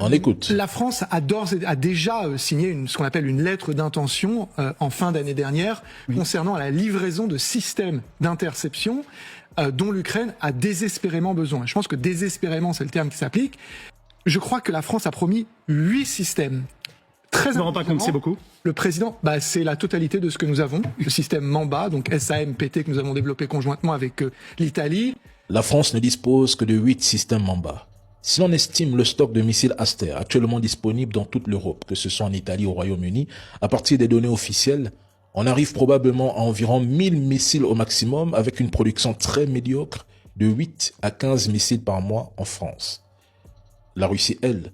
On écoute. La France a déjà signé ce qu'on appelle une lettre d'intention en fin d'année dernière concernant la livraison de systèmes d'interception dont l'Ukraine a désespérément besoin. Je pense que désespérément, c'est le terme qui s'applique. Je crois que la France a promis 8 systèmes. Très je me rends pas compte, c'est beaucoup. Le président, c'est la totalité de ce que nous avons. Le système Mamba, donc SAMPT que nous avons développé conjointement avec l'Italie. La France ne dispose que de 8 systèmes Mamba. Si l'on estime le stock de missiles Aster actuellement disponible dans toute l'Europe, que ce soit en Italie ou au Royaume-Uni, à partir des données officielles, on arrive probablement à environ 1000 missiles au maximum avec une production très médiocre de 8 à 15 missiles par mois en France. La Russie, elle,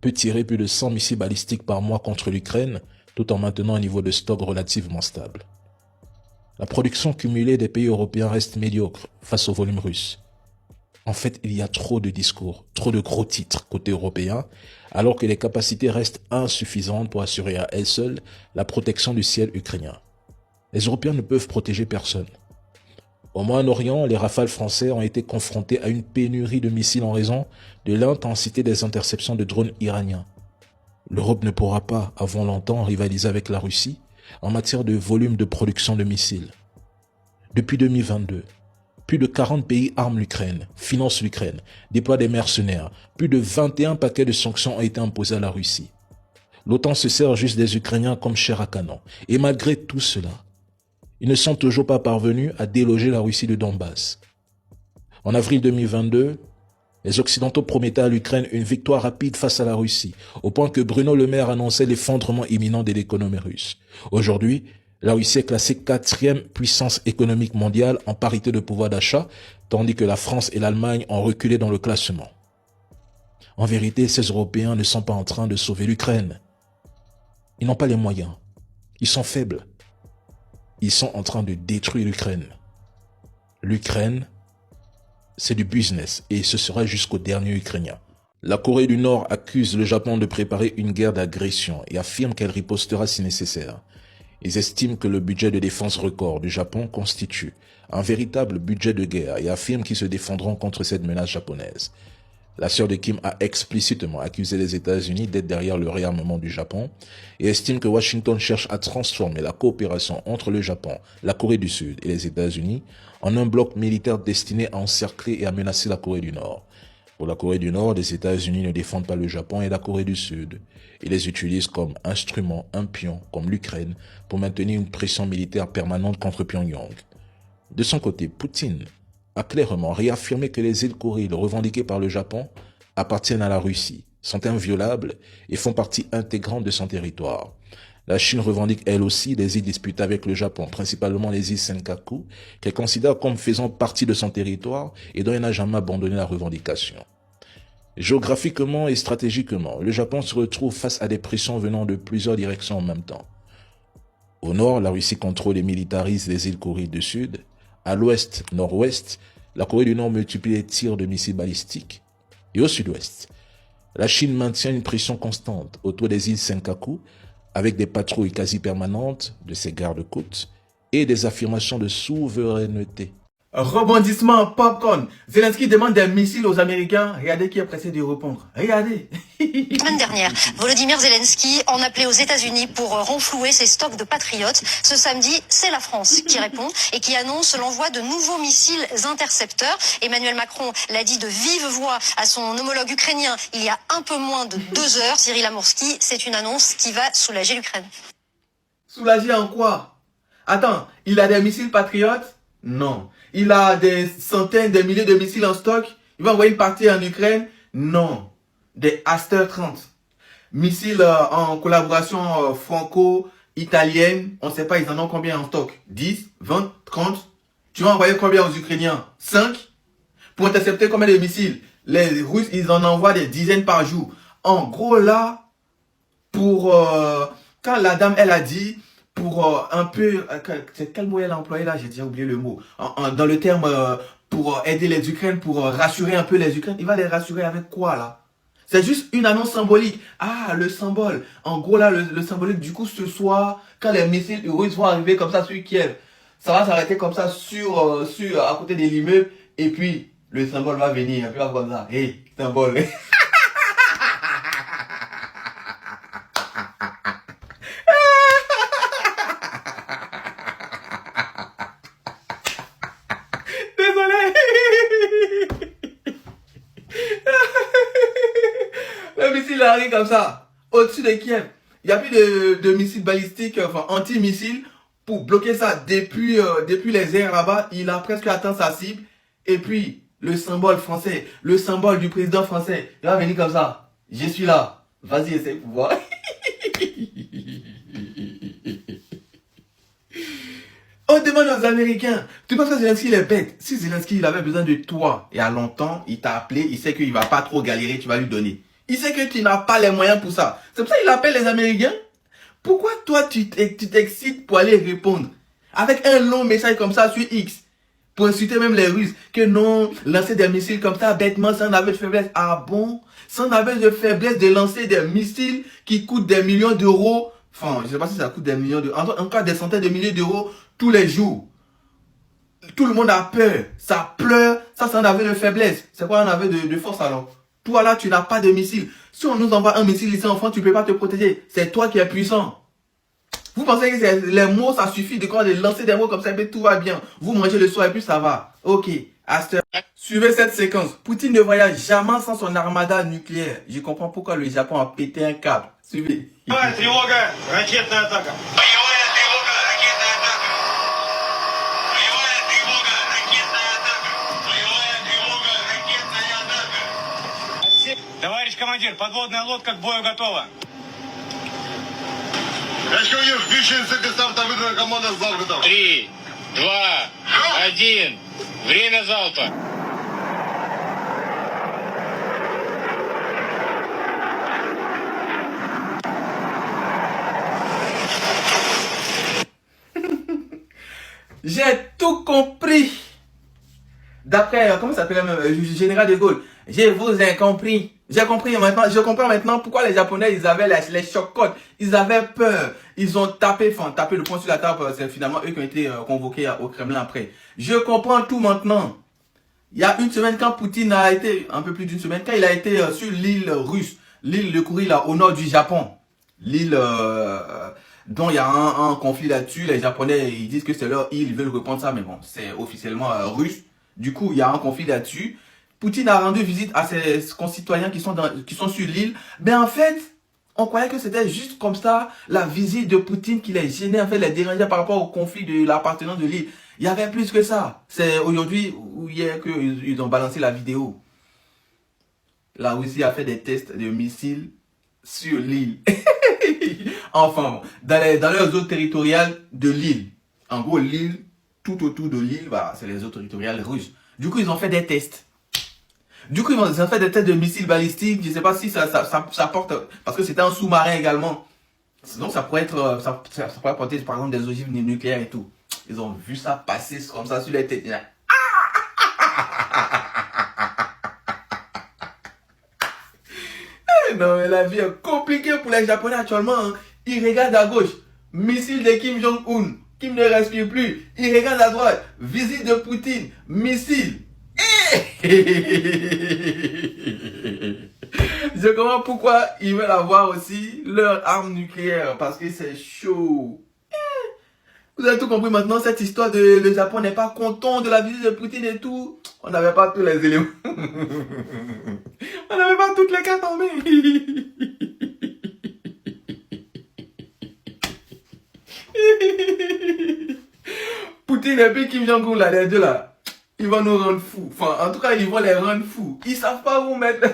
peut tirer plus de 100 missiles balistiques par mois contre l'Ukraine tout en maintenant un niveau de stock relativement stable. La production cumulée des pays européens reste médiocre face au volume russe. En fait, il y a trop de discours, trop de gros titres côté européen, alors que les capacités restent insuffisantes pour assurer à elles seules la protection du ciel ukrainien. Les Européens ne peuvent protéger personne. Au Moyen-Orient, les Rafales français ont été confrontés à une pénurie de missiles en raison de l'intensité des interceptions de drones iraniens. L'Europe ne pourra pas, avant longtemps, rivaliser avec la Russie en matière de volume de production de missiles. Depuis 2022, plus de 40 pays arment l'Ukraine, financent l'Ukraine, déploient des mercenaires. Plus de 21 paquets de sanctions ont été imposés à la Russie. L'OTAN se sert juste des Ukrainiens comme chair à canon. Et malgré tout cela, ils ne sont toujours pas parvenus à déloger la Russie de Donbass. En avril 2022, les Occidentaux promettaient à l'Ukraine une victoire rapide face à la Russie, au point que Bruno Le Maire annonçait l'effondrement imminent de l'économie russe. Aujourd'hui, la Russie est classée 4e puissance économique mondiale en parité de pouvoir d'achat, tandis que la France et l'Allemagne ont reculé dans le classement. En vérité, ces Européens ne sont pas en train de sauver l'Ukraine. Ils n'ont pas les moyens. Ils sont faibles. Ils sont en train de détruire l'Ukraine. L'Ukraine, c'est du business et ce sera jusqu'au dernier Ukrainien. La Corée du Nord accuse le Japon de préparer une guerre d'agression et affirme qu'elle ripostera si nécessaire. Ils estiment que le budget de défense record du Japon constitue un véritable budget de guerre et affirment qu'ils se défendront contre cette menace japonaise. La sœur de Kim a explicitement accusé les États-Unis d'être derrière le réarmement du Japon et estime que Washington cherche à transformer la coopération entre le Japon, la Corée du Sud et les États-Unis en un bloc militaire destiné à encercler et à menacer la Corée du Nord. Pour la Corée du Nord, les États-Unis ne défendent pas le Japon et la Corée du Sud. Ils les utilisent comme instruments, un pion, comme l'Ukraine, pour maintenir une pression militaire permanente contre Pyongyang. De son côté, Poutine a clairement réaffirmé que les îles Kuriles revendiquées par le Japon appartiennent à la Russie, sont inviolables et font partie intégrante de son territoire. La Chine revendique elle aussi des îles disputées avec le Japon, principalement les îles Senkaku, qu'elle considère comme faisant partie de son territoire et dont elle n'a jamais abandonné la revendication. Géographiquement et stratégiquement, le Japon se retrouve face à des pressions venant de plusieurs directions en même temps. Au nord, la Russie contrôle et militarise les îles Kuriles du Sud. À l'ouest, nord-ouest, la Corée du Nord multiplie les tirs de missiles balistiques. Et au sud-ouest, la Chine maintient une pression constante autour des îles Senkaku, avec des patrouilles quasi permanentes de ses gardes-côtes et des affirmations de souveraineté. Rebondissement popcorn. Zelensky demande des missiles aux Américains. Regardez qui est pressé de répondre. Regardez. La semaine dernière, Volodymyr Zelensky en appelait aux États-Unis pour renflouer ses stocks de patriotes. Ce samedi, c'est la France qui répond et qui annonce l'envoi de nouveaux missiles intercepteurs. Emmanuel Macron l'a dit de vive voix à son homologue ukrainien il y a un peu moins de 2 heures. Cyril Amourski, c'est une annonce qui va soulager l'Ukraine. Soulager en quoi? Attends, il a des missiles patriotes? Non. Il a des centaines, des milliers de missiles en stock. Il va envoyer une partie en Ukraine? Non. Des Aster 30. Missiles en collaboration franco-italienne. On ne sait pas, ils en ont combien en stock? 10, 20, 30. Tu vas envoyer combien aux Ukrainiens? 5. Pour intercepter combien de missiles? Les Russes, ils en envoient des dizaines par jour. En gros, là, pour... quand la dame, elle a dit... pour un peu, c'est quel mot elle a employé là? J'ai déjà oublié le mot. Dans le terme pour aider les Ukrainiens, pour rassurer un peu les Ukrainiens. Il va les rassurer avec quoi là? C'est juste une annonce symbolique. Ah, le symbole. En gros là, le symbolique, du coup, ce soir, quand les missiles russes vont arriver comme ça sur Kiev, ça va s'arrêter comme ça à côté de l'immeuble. Et puis, le symbole va venir. Et puis, on va comme ça. Hey, symbole. Le missile arrive comme ça, au-dessus de Kiev. Il n'y a plus de missiles balistiques, enfin anti-missiles, pour bloquer ça depuis les airs là-bas. Il a presque atteint sa cible. Et puis, le symbole français, le symbole du président français, il va venir comme ça. Je suis là. Vas-y, essaye pour voir. On demande aux Américains, tu penses que Zelensky il est bête? Si Zelensky il avait besoin de toi, il y a longtemps, il t'a appelé, il sait qu'il va pas trop galérer, tu vas lui donner. Il sait que tu n'as pas les moyens pour ça. C'est pour ça qu'il appelle les Américains. Pourquoi toi tu t'excites pour aller répondre avec un long message comme ça sur X pour insulter même les Russes que non, lancer des missiles comme ça bêtement, c'est un aveu de faiblesse. Ah bon? C'est un aveu de faiblesse de lancer des missiles qui coûtent des millions d'euros. Enfin, je sais pas si ça coûte des millions d'euros, encore des centaines de milliers d'euros tous les jours. Tout le monde a peur, ça pleure, ça c'est un aveu de faiblesse. C'est quoi un aveu de force alors? Toi là, tu n'as pas de missile. Si on nous envoie un missile ici en France, tu ne peux pas te protéger. C'est toi qui es puissant. Vous pensez que les mots, ça suffit de lancer des mots comme ça, et puis tout va bien. Vous mangez le soir et puis ça va. Ok, Aster. Suivez cette séquence. Poutine ne voyage jamais sans son armada nucléaire. Je comprends pourquoi le Japon a pété un câble. Suivez. Тревога, ракетная атака. Боевая тревога, ракетная атака. Боевая тревога, ракетная атака. Боевая тревога, ракетная атака. Товарищ командир, подводная лодка к бою готова. Товарищ командир, включен цикл старта, выиграна команда залп готова. 3, 2, 1. Время залпа. J'ai tout compris. D'après, comment ça s'appelle le général de Gaulle. Je vous ai compris. J'ai compris maintenant. Je comprends maintenant pourquoi les Japonais, ils avaient les chocs-codes. Ils avaient peur. Ils ont tapé le poing sur la table. C'est finalement eux qui ont été convoqués au Kremlin après. Je comprends tout maintenant. Il y a une semaine, quand Poutine a été, un peu plus d'une semaine, quand il a été sur l'île russe, l'île de Kouril, là, au nord du Japon. L'île dont il y a un conflit là-dessus. Les Japonais, ils disent que c'est leur île, ils veulent reprendre ça, mais bon, c'est officiellement russe. Du coup, il y a un conflit là-dessus. Poutine a rendu visite à ses concitoyens qui sont sur l'île. Mais en fait, on croyait que c'était juste comme ça, la visite de Poutine qui les gênait, en fait, les dérangeait par rapport au conflit de l'appartenance de l'île. Il y avait plus que ça. C'est aujourd'hui ou hier qu'ils ont balancé la vidéo. La Russie a fait des tests de missiles sur l'île. Enfin, dans leurs eaux territoriales de l'île. En gros, l'île, tout autour de l'île, bah, c'est les eaux territoriales russes. Du coup, ils ont fait des tests. Du coup, ils ont fait des tests de missiles balistiques. Je ne sais pas si ça porte... Parce que c'était un sous-marin également. Sinon, ça pourrait être... Ça pourrait porter, par exemple, des ogives nucléaires et tout. Ils ont vu ça passer comme ça sur les têtes. Non, mais la vie est compliquée pour les Japonais actuellement. Hein. Ils regardent à gauche. Missile de Kim Jong-un. Kim ne respire plus. Ils regardent à droite. Visite de Poutine. Missile. Je comprends pourquoi ils veulent avoir aussi leur arme nucléaire. Parce que c'est chaud. Vous avez tout compris maintenant, cette histoire de le Japon n'est pas content de la visite de Poutine et tout. On n'avait pas tous les éléments. On n'avait pas toutes les cartes en main. Poutine et puis Kim Jong-un, là, les deux là, ils vont nous rendre fous. Enfin, en tout cas, ils vont les rendre fous. Ils savent pas où mettre.